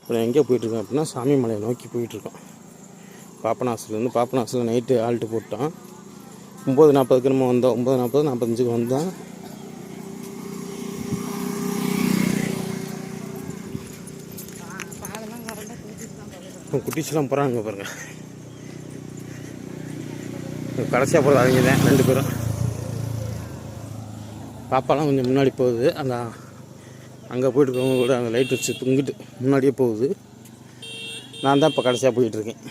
இப்போ எங்கே போயிட்டுருக்கோம் அப்படின்னா சாமி மலையை நோக்கி போயிட்டுருக்கோம். பாபநாசத்துலேருந்து பாபநாசத்தில் நைட்டு ஆல்ட்டு போட்டோம். 9:40க்கு நம்ம வந்தோம். 9:40 45க்கு வந்தோம். குட்டிச்செல்லாம் போகிறாங்க பாருங்கள். கடைசியாக போகிறது அவங்க தான் 2 பேரும். பாப்பாலாம் கொஞ்சம் முன்னாடி போகுது. அந்த அங்கே போயிட்டுருக்கவங்க கூட அந்த லைட் வச்சு தூங்கிட்டு முன்னாடியே போகுது. நான் தான் இப்போ கடைசியாக போயிட்டுருக்கேன்.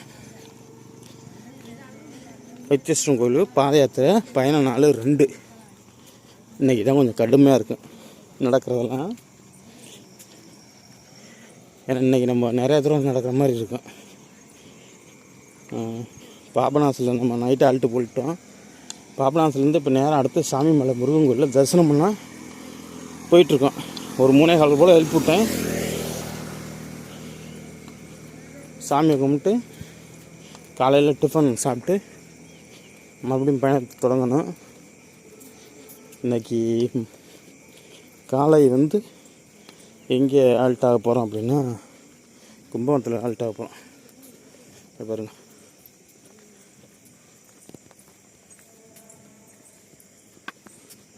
வைத்தீஸ்வரன் கோயில் பாத யாத்திரை பயணம் நாள் 2. இன்றைக்கி தான் கொஞ்சம் கடுமையாக இருக்கும் நடக்கிறதெல்லாம். ஏன்னா இன்றைக்கி நம்ம நிறையா தூரம் நடக்கிற மாதிரி இருக்கும். பாபநாசத்தில் நம்ம நைட்டு ஆல்ட்டு போயிட்டோம். பாபநாசத்துலேருந்து இப்போ நேரம் அடுத்து சாமி மலை முருகன் கோயிலில் தரிசனம் பண்ணால் போயிட்டுருக்கோம். ஒரு 3:15 போல் எழுப்பி விட்டேன். சாமியை கும்பிட்டு காலையில் டிஃபன் சாப்பிட்டு மறுபடியும் பயணத்தை தொடங்கணும். இன்றைக்கி காலை எங்கே ஆல்ட் ஆக போகிறோம் அப்படின்னா கும்பகோணத்தில் ஆல்ட் ஆக போகிறோம். பாருங்கள்,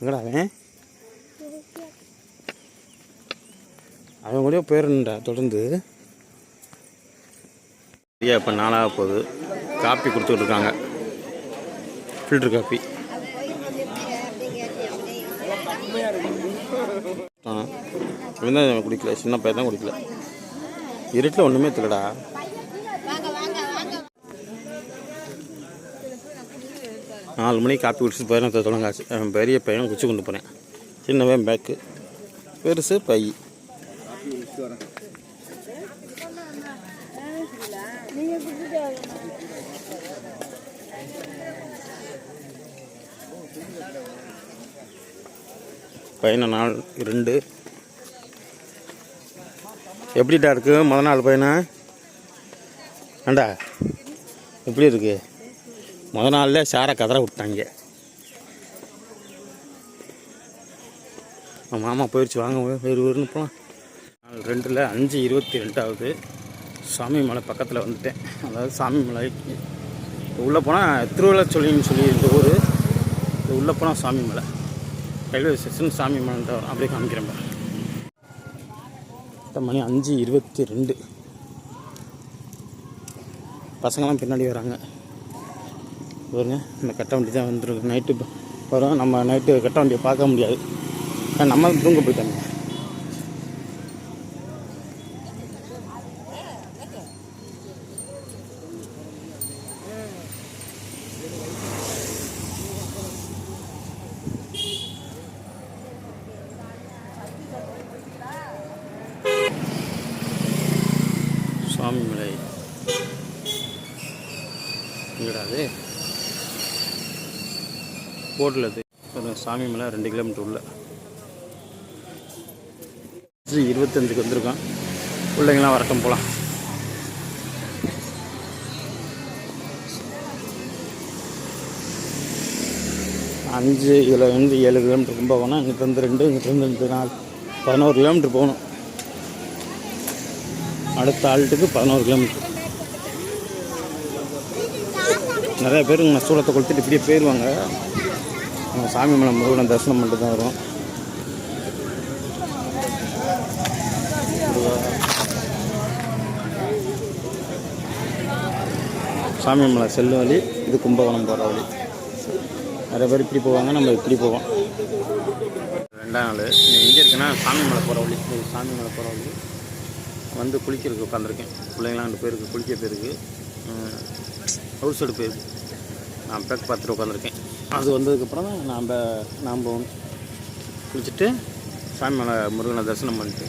எங்கடா அவன் கூட போயிடணுண்டா தொடர்ந்து. இப்போ 4 போகுது. காப்பி கொடுத்துட்ருக்காங்க, ஃபில்ட்ரு காப்பி. இவன் தான் குடிக்கல, சின்ன பையன் தான் குடிக்கல. இருட்டில் ஒன்றுமே தெரியலடா. நாலு மணிக்கு காப்பி குடிச்சிட்டு பயணத்தை தொடங்காச்சு. பெரிய பையன் குச்சி கொண்டு போனேன். சின்னவன் பேக்கு, பெருசு பை. பயணம் நாள் 2. எப்படிட்டா இருக்கு முதல் நாள் பயணம்? ஏண்டா எப்படி இருக்கு? முதல் நாளில் சாரை கதற விட்டாங்க. மாமா போயிடுச்சு, வாங்க வேறு ஊருன்னு போகலாம். நாள் 2ல் 5:22 ஆகுது. சாமி மலை பக்கத்தில் வந்துட்டேன். அதாவது சாமி மலைக்கு உள்ளே போனால் திருவள்ளுவச்சொல்லின்னு சொல்லி இந்த ஊர். உள்ளே போனால் சாமி மலை, ரயில்வே ஸ்டேஷன் சாமி மலை வரும். அப்படியே காமிக்கிறேன். மணி 5:22. பசங்களாம் பின்னாடி வராங்க பாருங்க. இந்த கட்ட வண்டி தான் வந்துருக்கு. நைட்டு வரும். நம்ம நைட்டு கட்ட வண்டியை பார்க்க முடியாது, நம்ம தூங்க போயிட்டாங்க. சுவாமி மலை எங்கடாது போர்டில் சாமி மலை 2 கிலோமீட்டர் உள்ள. 25க்கு வந்திருக்கோம். பிள்ளைங்களாம் வரட்டும் போகலாம். இதில் 7 கிலோமீட்டர் கும்பகோணம். இங்கிட்டிருந்து 2, இங்கிட்டிருந்து 4, 11 கிலோமீட்டர் போகணும். அடுத்த ஆல்ட்டுக்கு 11 கிலோமீட்டர். நிறைய பேர் சூளத்தை கொளுத்துட்டு இப்படியே போயிடுவாங்க. சாமி மலை முருகனை தரிசனம் பண்ணிட்டு தான் வரும். சாமி மலை செல்லும் வழி இது, கும்பகோணம் போகிற வழி. நிறைய பேர் இப்படி போவாங்க, நம்ம இப்படி போவோம். 2ஆம் நாள் எங்கே இருக்குன்னா சாமி மலை போகிற வழி. சாமி மலை போகிற வழி குளிக்கிறதுக்கு உட்காந்துருக்கேன். பிள்ளைங்களாம் 2 பேருக்கு குளிக்க போயிருக்கு. ஹவுஸ் சைடு போயிருக்கு. நான் பேக் பார்த்துட்டு உட்காந்துருக்கேன். அது வந்ததுக்கப்புறம் தான் நாம் போகணும். குளிச்சுட்டு சாமி மலை முருகனை தரிசனம் பண்ணிட்டு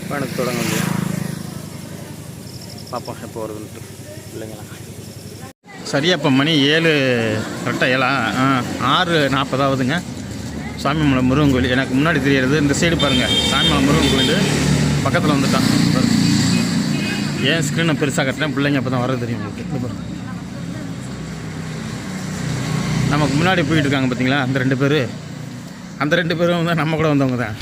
பயணத்தை தொடங்க முடியும். பார்ப்போம் எப்போ வருதுன்ட்டு. இல்லைங்களா சரியா இப்போ மணி 7 கரெக்டாக 6:40 ஆகுதுங்க. சாமி மலை முருகன் கோயில் எனக்கு முன்னாடி தெரியாது. இந்த சைடு பாருங்கள், சாமி மலை முருகன் கோயில் பக்கத்தில் வந்துட்டான். ஏன் ஸ்க்ரீனை பெருசாக கட்டினேன், பிள்ளைங்க அப்போ தான் வர தெரியும் உங்களுக்கு. நமக்கு முன்னாடி போயிட்டு இருக்காங்க பார்த்தீங்களா, அந்த 2 பேர். அந்த 2 பேரும் வந்து நம்ம கூட வந்தவங்க தான்.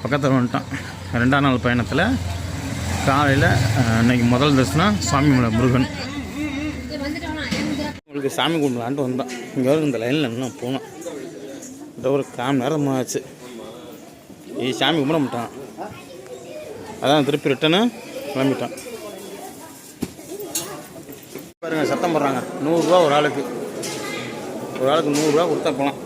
பக்கத்தில் வந்துட்டோம். 2ஆம் நாள் பயணத்தில் காலையில் இன்றைக்கி முதல் தரிசனம் சுவாமிமலை முருகன். உங்களுக்கு சாமி கும்பிடலான்ட்டு வந்தோம். இங்கே வரும் இந்த லைனில் இன்னும் போனோம். இந்த ஒரு 1/4 மணி நேரம் ஆச்சு. சாமி கும்பிட மாட்டான். அதான் திருப்பி ரிட்டனு கிளம்பிட்டான். பாருங்கள் சத்தம் போடுறாங்க. 100 ரூபா ஒரு ஆளுக்கு 100 ரூபா கொடுத்தா போகலாம்.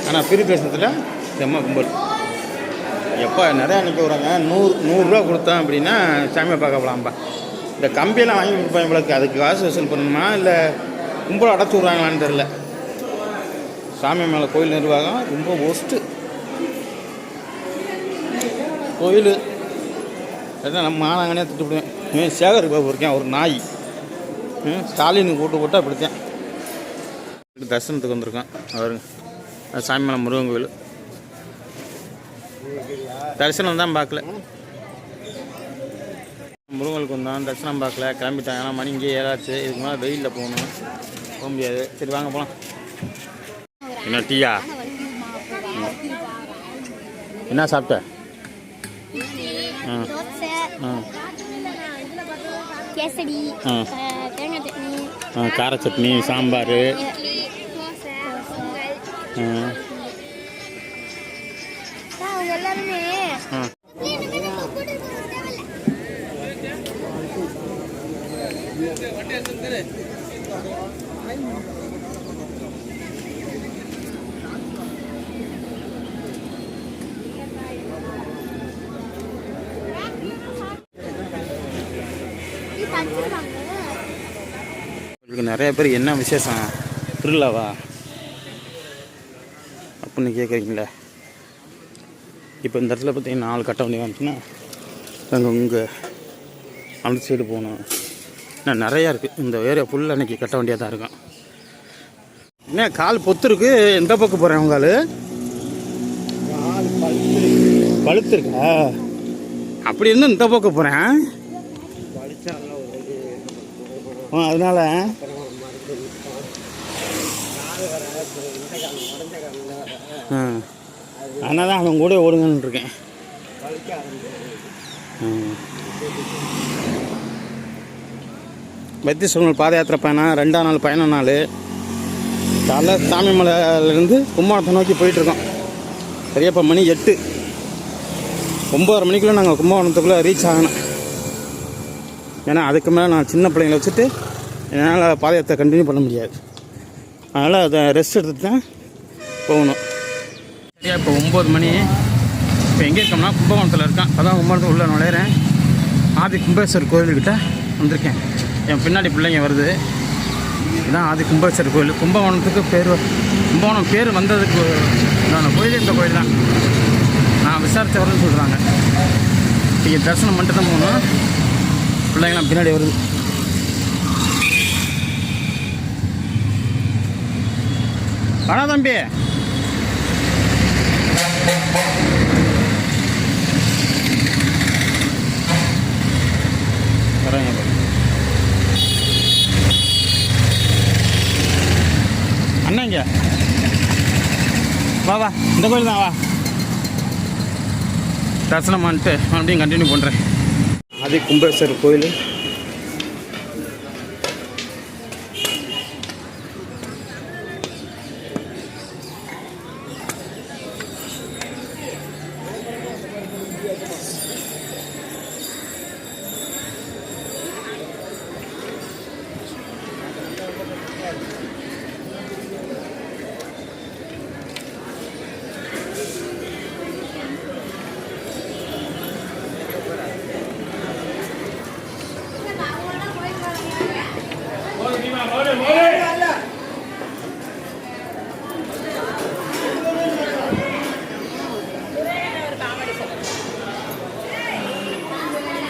ஆனால் ஃப்ரீ தரிசனத்தில் செம்ம கும்பல். எப்போ நிறையா நிற்க வராங்க. 100 ரூபா கொடுத்தேன் அப்படின்னா சாமியை பார்க்க போகலாம்பா. இந்த கம்பியெல்லாம் வாங்கி கொடுப்பாங்க இவ்வளோக்கு. அதுக்கு காசு வசூல் பண்ணணுமா இல்லை கும்பலை அடைச்சி விட்றாங்களான்னு தெரில. சாமி மேலே கோயில் நிர்வாகம் ரொம்ப ஒஸ்ட்டு. கோயில் எல்லாம் நம்ம ஆனாங்கன்னே திட்டுவிடுவேன். சேகர் பாபு இருக்கேன் ஒரு நாய். ஸ்டாலினுக்கு போட்டு அப்படித்தான். தரிசனத்துக்கு வந்திருக்கேன். அவருங்க சாமிமலை முருகன் கோயில் தரிசனம் தான் பார்க்கல. முருகனுக்கு வந்தான் தரிசனம் பார்க்கல. கிளம்பிட்டாங்க. ஏன்னா மணி இங்கே ஏதாச்சு. இதுக்கு மேலே வெயிலில் போக முடியாது. சரி வாங்க போகலாம். என்ன டீயா? என்ன சாப்பிட்ட? கார சட்னி சாம்பார். நிறைய பேர் என்ன விசேஷம் திருவிழாவா அப்படின்னு கேட்குறீங்களே. இப்போ இந்த இடத்துல பார்த்தீங்கன்னா 4 கட்ட வண்டி வந்துச்சுன்னா நாங்கள் உங்கள் அந்த சைடு போகணும். இன்னும் நிறையா இருக்குது. இந்த ஏரியா ஃபுல்லாக அன்றைக்கி கட்ட வண்டியாக தான் இருக்கும். என்ன கால் பொத்துருக்கு. எந்த பக்கம் போகிறேன் உங்கள் பழுத்து இருக்கா? அப்படி இருந்தால் இந்த பக்கம் போகிறேன். அதனால் அதனால தான் அவன் கூட ஓடுங்கன்னு இருக்கேன். பத்தி சொன்ன பாத யாத்திரை பயணம் 2ஆம் நாள் பயண நாள். காலைல சாமிமலையிலேருந்து கும்பகோணத்தை நோக்கி போயிட்டுருக்கோம். சரியா இப்போ மணி 8. 9:30 மணிக்குள்ளே நாங்கள் கும்பகோணத்துக்குள்ளே ரீச் ஆகணும். ஏன்னா அதுக்கு மேலே நான் சின்ன பிள்ளைங்களை வச்சுட்டு என்னால் பாத யாத்திரை கண்டினியூ பண்ண முடியாது. அதனால் அதை ரெஸ்ட் எடுத்துகிட்டு தான் போகணும். சரியா இப்போ 9 மணி. இப்போ எங்கே இருக்கோம்னா கும்பகோணத்தில் இருக்கேன். அதான் கும்பகோணத்தில் உள்ள நுழையிறேன். ஆதி கும்பேஸ்வரர் கோயில்கிட்ட வந்திருக்கேன். என் பின்னாடி பிள்ளைங்க வருது. இதுதான் ஆதி கும்பேஸ்வரர் கோயில். கும்பகோணத்துக்கு கும்பகோணம் பேர் வந்ததுக்கு கோயில் இந்த கோயில் தான். நான் விசாரித்தவர்னு சொல்கிறாங்க. இங்கே தரிசனம் பண்ணிட்டு தான் போகணும். பிள்ளைங்களாம் பின்னாடி வருது. வாடா தம்பி. அண்ணாங்க வா இந்த கோயில் தான். வா தரிசனம் பண்ணிட்டு மறுபடியும் கண்டினியூ பண்ணுறேன். ஆதி கும்பேஸ்வரர் கோயில்.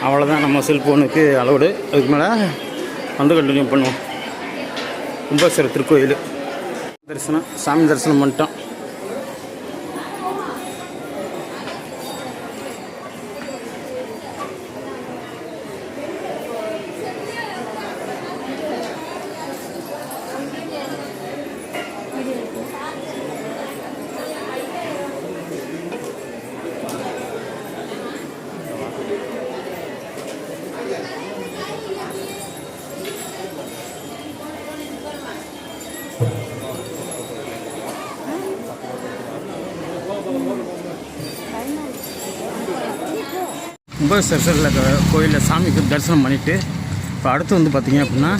அவ்வளோதான். நம்ம செல்ஃபோனுக்கு அலோடு. அதுக்கு மேலே வந்து கண்டினியூ பண்ணுவோம். கும்பேஸ்வரர் திருக்கோயில் தரிசனம், சாமி தரிசனம் பண்ணிட்டோம். கும்பாபிஷேகத்தில் கோயிலில் சாமிக்கு தரிசனம் பண்ணிவிட்டு இப்போ அடுத்து வந்து பார்த்திங்க அப்படின்னா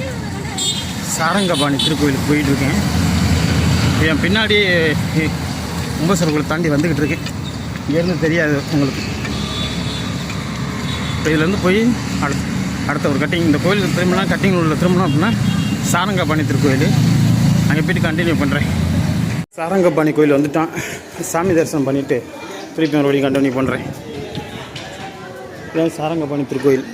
சாரங்கபாணி திருக்கோயிலுக்கு போயிட்டுருக்கேன். இப்போ என் பின்னாடி கும்பாபிஷேகத்தை தாண்டி வந்துக்கிட்டு இருக்கேன். இங்கேருந்து தெரியாது உங்களுக்கு. இப்போ இதுலேருந்து போய் அடுத்த ஒரு கட்டிங் இந்த கோயிலுக்கு திரும்பலாம், கட்டிங் உள்ள திரும்பலாம் அப்படின்னா சாரங்கபாணி திருக்கோயில், அங்கே போய்ட்டு கண்டினியூ பண்ணுறேன். சாரங்கபாணி கோயில் வந்துட்டான். சாமி தரிசனம் பண்ணிவிட்டு திருப்பி மறுபடியும் கண்டினியூ பண்ணுறேன். இதான் சாரங்கபாணி திருக்கோயில்.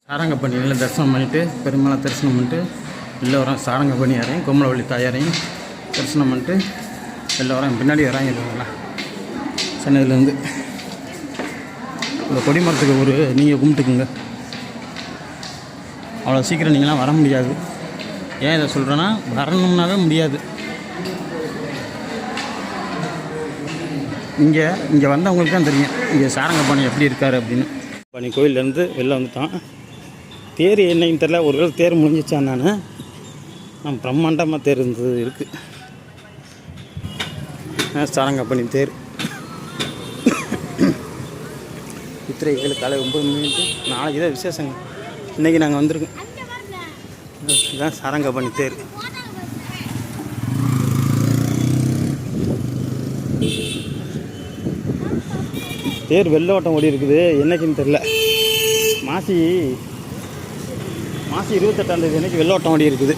சாரங்கபாணியில் தரிசனம் பண்ணிவிட்டு பெருமாளை தரிசனம் பண்ணிட்டு வெளில வரோம். சாரங்கபாணியாரையும் கொம்மலவள்ளி தாயாரையும் தரிசனம் பண்ணிட்டு வெளில வரோம். பின்னாடி வராங்க போங்களா சென்னையிலேருந்து. இந்த கொடிமரத்துக்கு ஒரு நீங்கள் கும்பிட்டுக்குங்க. அவ்வளோ சீக்கிரம் நீங்களாம் வர முடியாது. ஏன் இதை சொல்கிறேன்னா, வரணும்னாவே முடியாது. இங்கே வந்தவங்களுக்கு தான் தெரியும் இங்கே சாரங்கபாணி எப்படி இருக்கார் அப்படின்னு. பாணி கோயிலேருந்து வெளில வந்துட்டான். தேர் என்னன்னு தெரில, ஒரு வேளை தேர் முடிஞ்சிச்சான். நான் பிரம்மாண்டமாக தேர் இருந்தது இருக்குது. சாரங்கபாணி தேர் இத்திரை 7 காலை 9 மணிக்கு. நாளைக்கு தான் விசேஷங்க. இன்றைக்கி நாங்கள் வந்திருக்கோம். இதுதான் சாரங்கபாணி தேர். தேர் வெள்ளோட்டம் ஓடி இருக்குது. என்னைக்குன்னு தெரில. மாசி 28ஆம் தேதி அன்றைக்கி வெள்ளோட்டம் ஓடி இருக்குது.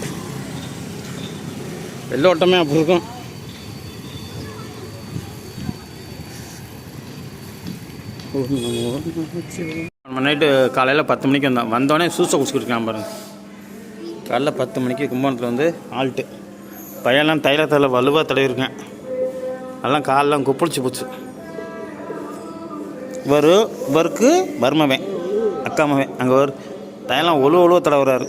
வெள்ளோட்டமே அப்போ இருக்கும். நம்ம நைட்டு காலையில் 10 மணிக்கு வந்தோடனே சூசை குடிச்சிக்கிட்டு இருக்கான் பாருங்கள். காலைல 10 மணிக்கு கும்பகோணத்தில் வந்து ஆல்ட்டு பையெல்லாம் தைலத்தில் வலுவாக தடவிருக்கேன். அதெல்லாம் காலெலாம் குப்பிடிச்சு போச்சு. இவருக்கு வர்மவன் அக்காமவன் அங்கே ஒரு தைலம் ஒழுவ தடவுறாரு.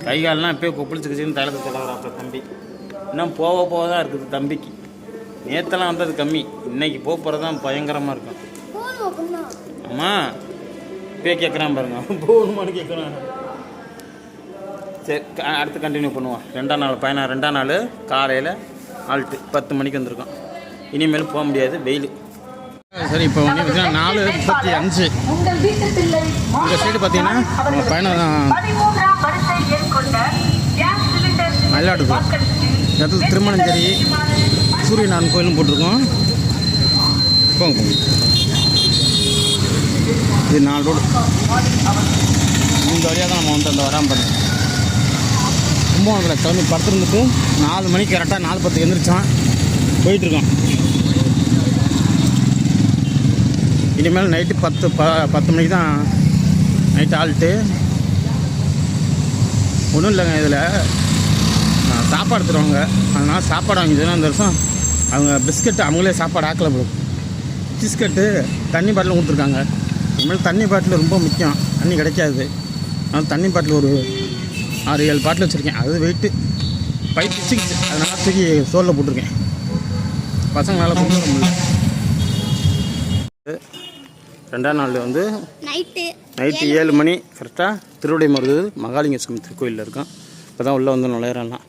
கை காலெலாம் எப்போயோ குப்பிடிச்சுக்கிச்சின்னு தைலத்தை தடவுறாப்ப தம்பி. இன்னும் போக தான் இருக்குது தம்பிக்கு. நேற்றெல்லாம் வந்தது கம்மி, இன்றைக்கி போகிறது தான் பயங்கரமாக இருக்கும். ஆமாம், இப்போயே கேட்குறான் பாருங்க. போகணுமான்னு கேட்குறான். சரி, அடுத்து கண்டினியூ பண்ணுவோம். 2ஆம் நாள் பயணம். 2ஆம் நாள் காலையில் ஆல்ட்டு 10 மணிக்கு வந்திருக்கோம். இனிமேல் போக முடியாது, வெயில். சரி, இப்போ வந்து பார்த்தீங்கன்னா 4:35. இந்த சைடு பார்த்தீங்கன்னா பயணம் மயிலாடுதுறை இடத்துல திருமணஞ்சேரி சூரியநாராயணன் கோயிலும் போட்டிருக்கோம். போங்க இது 4 ரோடு. இந்த வழியாக தான் நம்ம வந்து அந்த வராமல் பண்ணோம். கும்பகோணத்தில் கிளம்பி படுத்துருந்துட்டு 4 மணிக்கு கரெக்டாக 4:10 எழுந்திரிச்சோம். போயிட்டுருக்கோம். இனிமேல் நைட்டு 10 மணிக்கு தான் நைட்டு ஆல்ட்டு. ஒன்றும் இல்லைங்க, இதில் சாப்பாடு தருவாங்க. அதனால் சாப்பாடு வாங்கிச்சுன்னா இந்த வருஷம் அவங்க பிஸ்கட்டு அவங்களே சாப்பாடு ஆக்கலை போடும். பிஸ்கட்டு தண்ணி பாட்டில் கொடுத்துருக்காங்க. இனிமேல் தண்ணி பாட்டில் ரொம்ப முக்கியம். தண்ணி கிடைக்காது. அதனால் தண்ணி பாட்டில் ஒரு 6-7 பாட்டில் வச்சுருக்கேன். அது வெயிட்டு பைப் பிச்சுக்கிச்சு. அதனால் தூக்கி சோலில் போட்டிருக்கேன். பசங்களால் கொண்டு வர முடியல. 2ஆம் நாள் வந்து நைட்டு 7 மணி கரெக்டாக திருவிடைமருது மகாலிங்க சாமி திருக்கோயிலில் இருக்கோம். இப்போ தான் உள்ளே வந்து நுழையிறலாம்.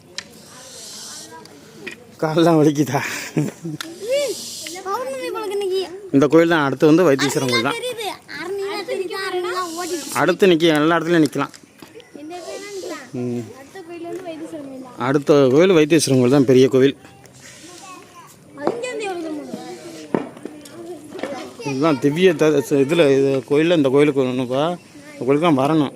காலெலாம் வலிக்குதா? இந்த கோயில் தான். அடுத்து வந்து வைத்தீஸ்வரன் கோயில் தான். அடுத்து எல்லா இடத்துலையும் நிற்கலாம். அடுத்த கோயில் வைத்தீஸ்வரன் கோயில் தான், பெரிய கோவில். இதுதான் திவ்ய இதில் இது கோயிலில். இந்த கோயிலுக்கு ஒன்றுப்பா, இந்த கோயிலுக்கு தான் வரணும்.